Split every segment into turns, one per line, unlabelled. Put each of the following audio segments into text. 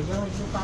然后就发。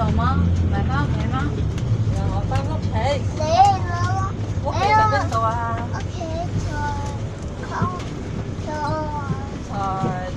度嗎？唔係翻屋企嗎？
我翻屋企。
你攞
屋企喺邊度啊？
屋企
在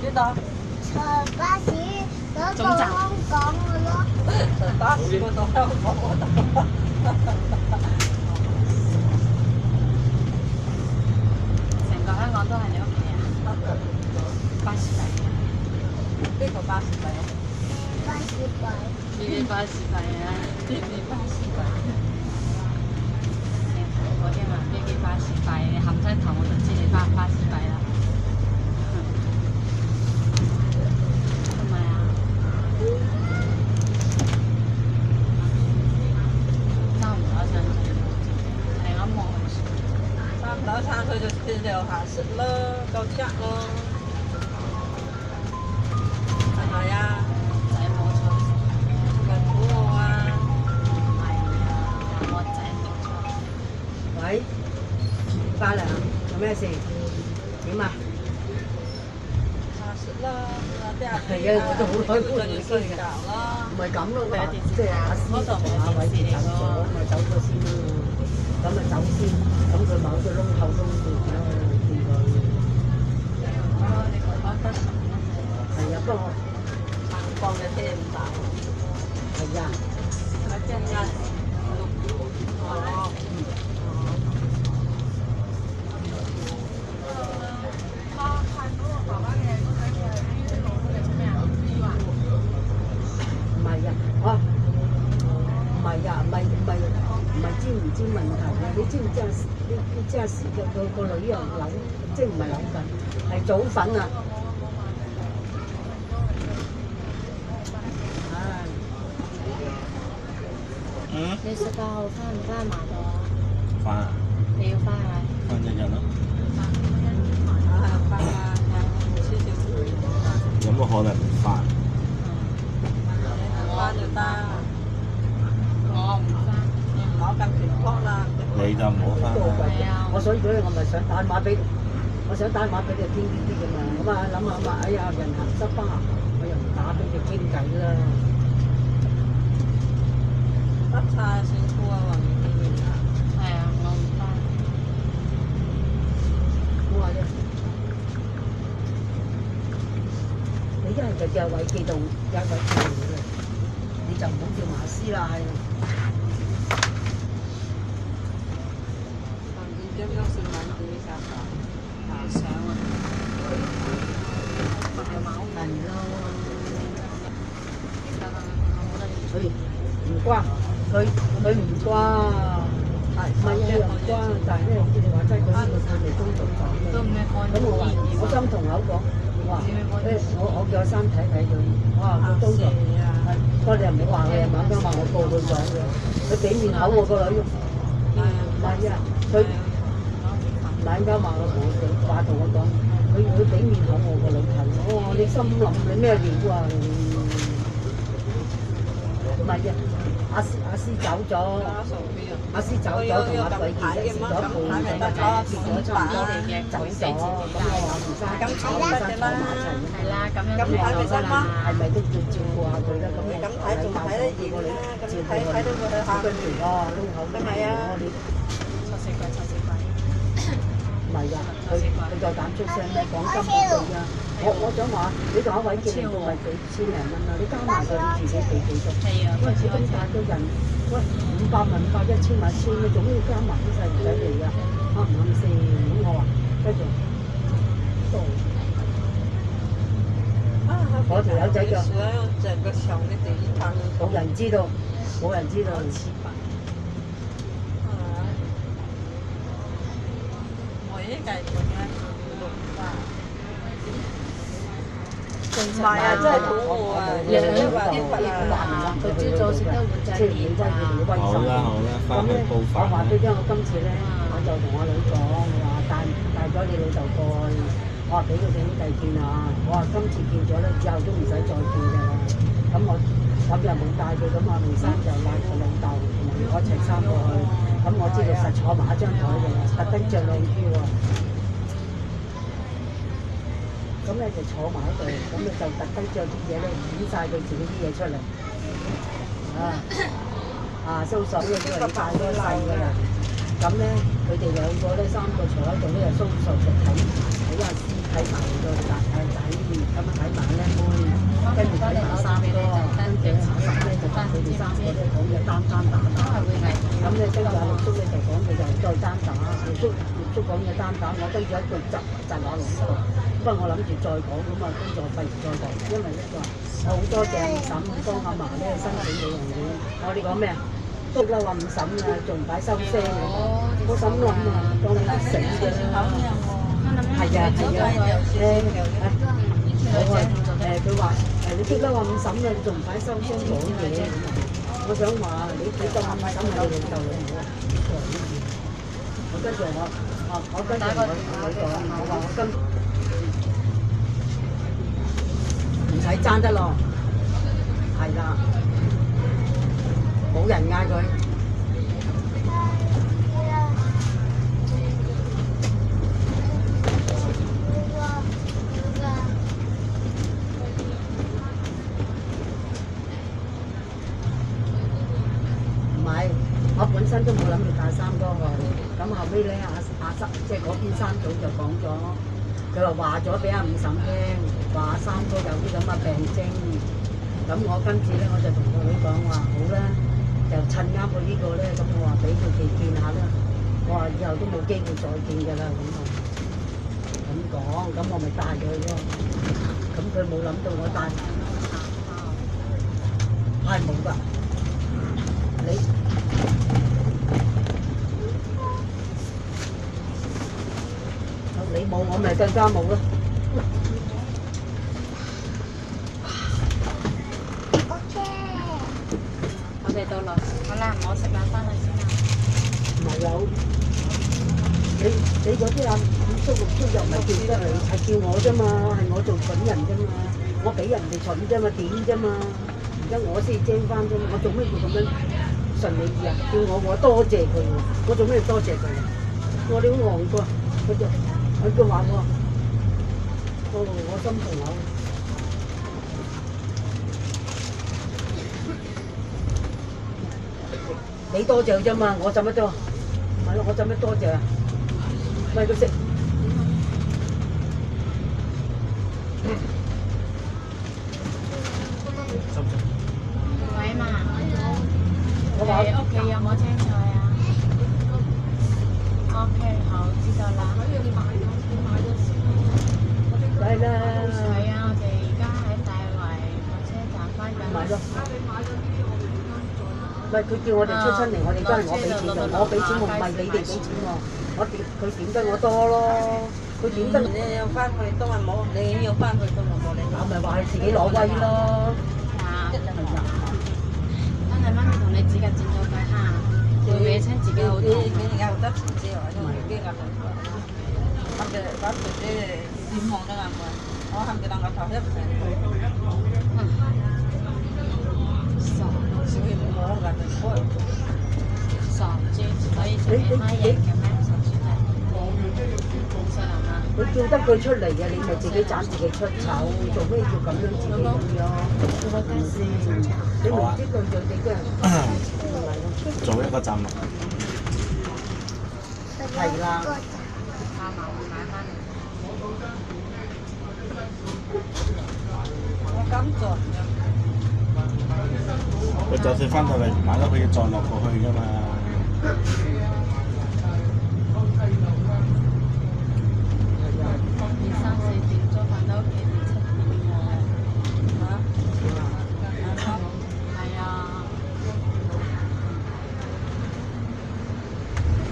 邊度？
坐巴士嗰度香港嘅咯。
在巴士嗰度香港嗰度。
成個香港都係你屋企啊？巴士底。
邊個巴士底啊？
巴士底。
呢啲巴士底啊？
呢啲巴士底。
嗰啲嘛，呢啲巴士底，你冚親頭我就知你巴士底啦。係咪啊？收唔到上去，係咁望佢算。
差唔多上去就去條下雪咯，夠chắc咯。係咪啊？
仔冇錯，
咪估我啊！
唔係啊，我仔冇錯。
喂，翻嚟啊？有咩事？點啊？
下雪啦，啲阿
係啊，我都好耐冇見你
睡
㗎。
覺啦。
唔係咁咯，
佢有電視
即係阿師同阿偉傑走咗，咪走咗先咯。咁咪走先，咁佢某個窿口窿住咗見佢。
你講得
係啊，不過
放嘅聽唔到。
係啊，
我真係哦。
唔係啊，啊，唔係啊，唔係知唔知問題啊？你知唔知啊？你知阿時個女又扭，即係唔係扭緊，係早粉啊！唉，
你18號翻唔翻馬度啊？
翻啊！
你要翻啊？
翻一日咯。
翻啊！少少攰。
有乜可能唔翻？
翻就得。
我唔翻。
攞緊條波啦。
你就唔好翻啦。
係啊，
我所以我咪想打電話俾，我想打電話俾你傾呢啲㗎嘛。咁啊諗下嘛，哎呀人行濕巴，我又唔打俾你傾偈啦。
得晒先拖啊！話唔見啊！
係啊，我唔翻。
我話啫，你一係就叫偉記度，有偉記度嘅，你就唔好叫馬師啦，係。
5點鐘先晚點㗎？
係想啊。係嘛？
係咯，
得啦，我覺得你
佢唔關，佢唔關，唔係啊又唔關，但係咧你話真係佢呢個佢哋工作講嘅。
都咩干
咁我話，我心同口講，我話，我叫阿生睇睇佢，我話佢都做，係，不過你又唔好話佢，晚間話我告佢狀嘅，佢俾面口我個女，唔係啊，佢晚間話我同我話同我講，佢俾面口我個女睇，我話你心諗你咩料啊？唔係啊，阿師走咗。阿師走咗，同阿偉傑就食咗半咁啊，結果差唔多走咗，咁我話唔生，唔生坐埋一齊。
係啦，咁樣
咁睇咪得啦？
係咪都要照顧下佢啦？咁
咁睇仲睇得熱啦，咁睇到佢去下。
跟住哦，窿口都係啊！
錯死鬼，錯死鬼。
唔係㗎，佢夠膽出聲咩？講真嗰句啊！我想話，你同阿偉傑唔係幾千零蚊啊？你加埋佢你自己俾幾多？
係啊，
喂，咁大個人，喂500萬、500、1000萬、1000，你做咩要加埋啲細路仔嚟㗎？啱唔啱先？咁我話繼續做。我條友仔腳，
整個小的地方。
冇人知道，冇人知道。
我依家做咩6萬？唔係啊，真係好餓啊！
養啊！佢朝早食得碗仔麵啊！
好啦好啦，翻去煲飯
我話俾你聽，
啦。
我今次咧，我就同我女講，我話帶咗你老豆過去，我話俾佢兄弟見下，我話今次見咗咧，之後都唔使再見㗎啦。咁又冇帶佢，咁阿梅生就帶佢老豆同埋我一齊三個去，咁我知道實坐埋一張台嘅，特登着靚衣喎。咁咧就坐埋喺度，咁你就特登着啲嘢咧，掩晒佢自己啲嘢出嚟。蘇嫂嘅因為你太多細㗎啦。咁咧，佢哋兩個咧三個坐喺度咧，就蘇嫂就睇下師睇埋個仔，咁啊睇埋靚妹，跟住睇埋三哥，跟住後咧就翻佢哋三個咧講嘅單打。咁咧跟住阿六叔咧就講佢就再單打，六叔講嘅單打，我跟住一句窒下龍度。不過我諗住再講咁啊，跟住我費事再講，因為咧就我好多謝五嬸幫阿嫲咧申請老人院。我哋講咩啊？都嬲話五嬸啊，仲唔擺收聲嘅？我嬸諗啊，當你死嘅。係啊，佢話你激嬲話五嬸啊，仲唔擺收聲講嘢？我想話你睇到五嬸係你老豆嚟嘅，我跟住我跟住我講，我話我跟唔使爭得咯，係啦，冇人嗌佢。我本身都冇諗住帶三哥去，咁後尾咧阿三即係嗰邊三組就講咗，佢話咗俾阿五嬸聽，話三哥有啲咁嘅病徵，咁我今次咧我就同個女講話好啦，就趁啱佢呢個咧，咁我話俾佢哋見下啦，我話以後都冇機會再見㗎啦，咁講，咁我咪帶佢咯，咁佢冇諗到我帶，係冇㗎，你。你冇我咪更加冇咯。
OK。
我哋到啦，好啦，我食飯翻去先啦。
唔係有，你嗰啲阿五叔六叔又唔係叫得你，係叫我啫嘛，係我做蠢人啫嘛，我俾人哋蠢啫嘛，點啫嘛，而家我先精翻啫嘛，我做咩要咁樣順你意啊？叫我多謝佢喎，我做咩要多謝佢？我哋好戇㗎，佢就。佢句話喎，我心痛啊！你多謝啫嘛，我做乜多？咪咯，我做乜多謝啊？咪佢食。
喂嘛，
我話
你屋企有冇青菜啊 ？OK， 好，知道啦。
係啦。
係啊，我哋而家喺大圍火車站翻緊。
買咯。唔係佢叫我哋出親嚟，我哋都係我俾錢㗎，我俾錢我唔係你哋俾錢喎，佢點得我多咯，佢點得。
你要翻去都係冇，你要翻去都冇你。
我咪話你自己攞威咯。
啊，真係媽咪同你指甲剪咗佢嚇，會搲親自己好痛。
你而家好得錢之外，因為幾個人，咁就把佢啲點望得啱唔啱？我冚住當個頭一平。小氣唔好㗎，唔該。
傻豬，可以做咩乜嘢嘅咩？傻豬係冇細路啊！
你叫得佢出嚟嘅，你咪自己斬自己出醜，做咩要咁樣自己咁樣？你明知佢做你嘅，
做一個站落。
係啦。
阿嫲會買翻嚟。
我咁做。
佢就算翻到嚟唔買得，佢要再落過去㗎嘛。
3、4點鐘翻到屋企就7點喎。係啊。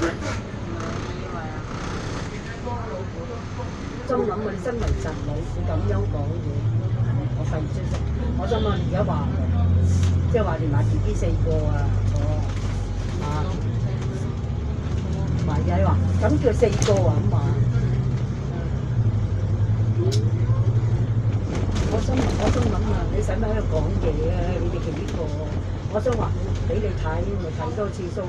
以為啊？
心諗啊，你身為侄女，你咁樣講嘢，我費事啫。我心諗而家話。即係話連埋 BB 4個啊，唔係啊！你話咁叫4個啊咁話，我心諗啊，你使乜喺度講嘢啊？你哋幾個？我想話俾你睇，咪睇多次數啦。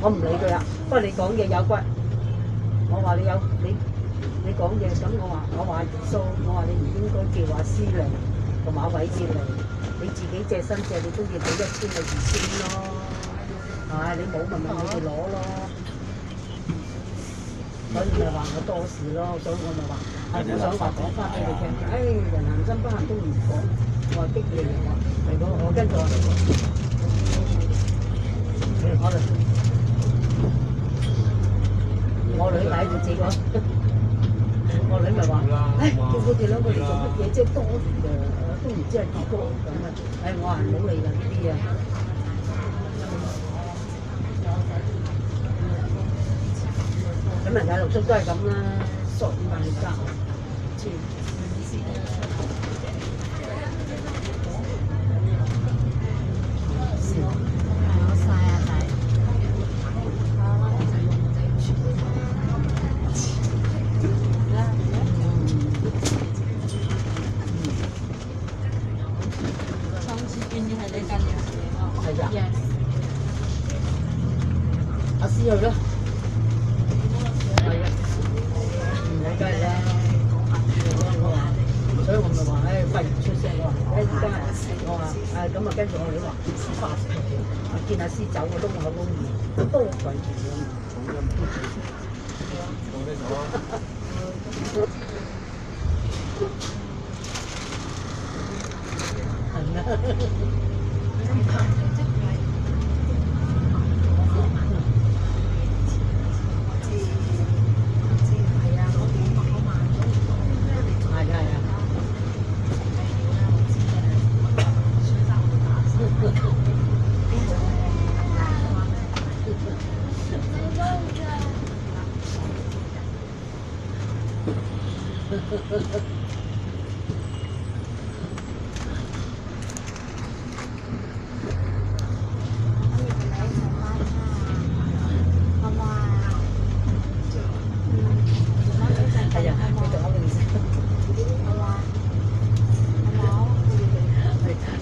我唔理佢啊，不過你講嘢有骨，我話你有你講嘢咁，我話二叔，我話你唔應該叫話司令，個馬位先嚟，你自己借新借，你都要俾1000咪2000咯。係你冇咪問佢哋攞咯。所以咪話我多事咯，所以我咪話係我想話講翻俾你聽。人行真不行都唔講，我話激你嚟話，係我跟住我女喺度接我，我女咪話：，叫佢哋兩個嚟做乜嘢？即係多餘嘅，都唔知係幾多咁啊！我話唔好理啦呢啲啊。咁人哋陸續都係咁啦，索大家，阿師去咯，係啊，唔理梗係啦，所以我咪話費唔出聲，我話依家我話咁啊，跟住我哋話發，見阿師走，我窿口窿面，我都費住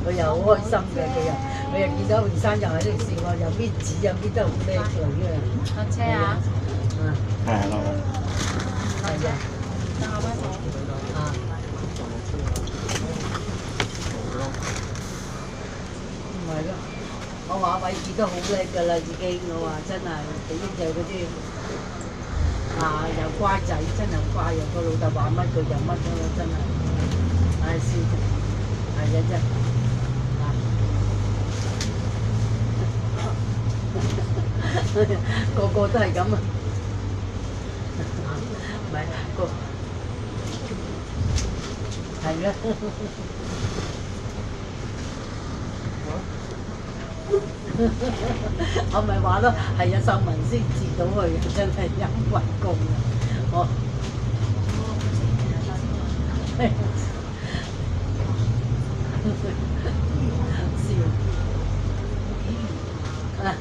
佢又好開心嘅，佢又見到榮山又喺度笑啊，又搣紙又搣得好叻女嘅。
落車啊！
係咯。
係啊。
等我幫手。
啊。唔係咯，我話偉子都好叻㗎啦，已經我話真係，比英就嗰啲又乖仔，真係乖啊！個老豆話乜佢就乜咯，真係。笑，係啊真。個個都係咁啊！唔係個係啦，我咪話咯，係啊，秀文先接到佢，真係陰運功啊！我笑。係啊，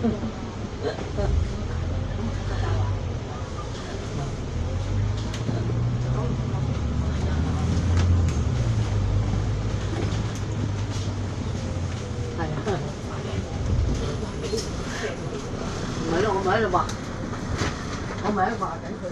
唔係咯，我咪喺度話，我咪喺度話緊佢。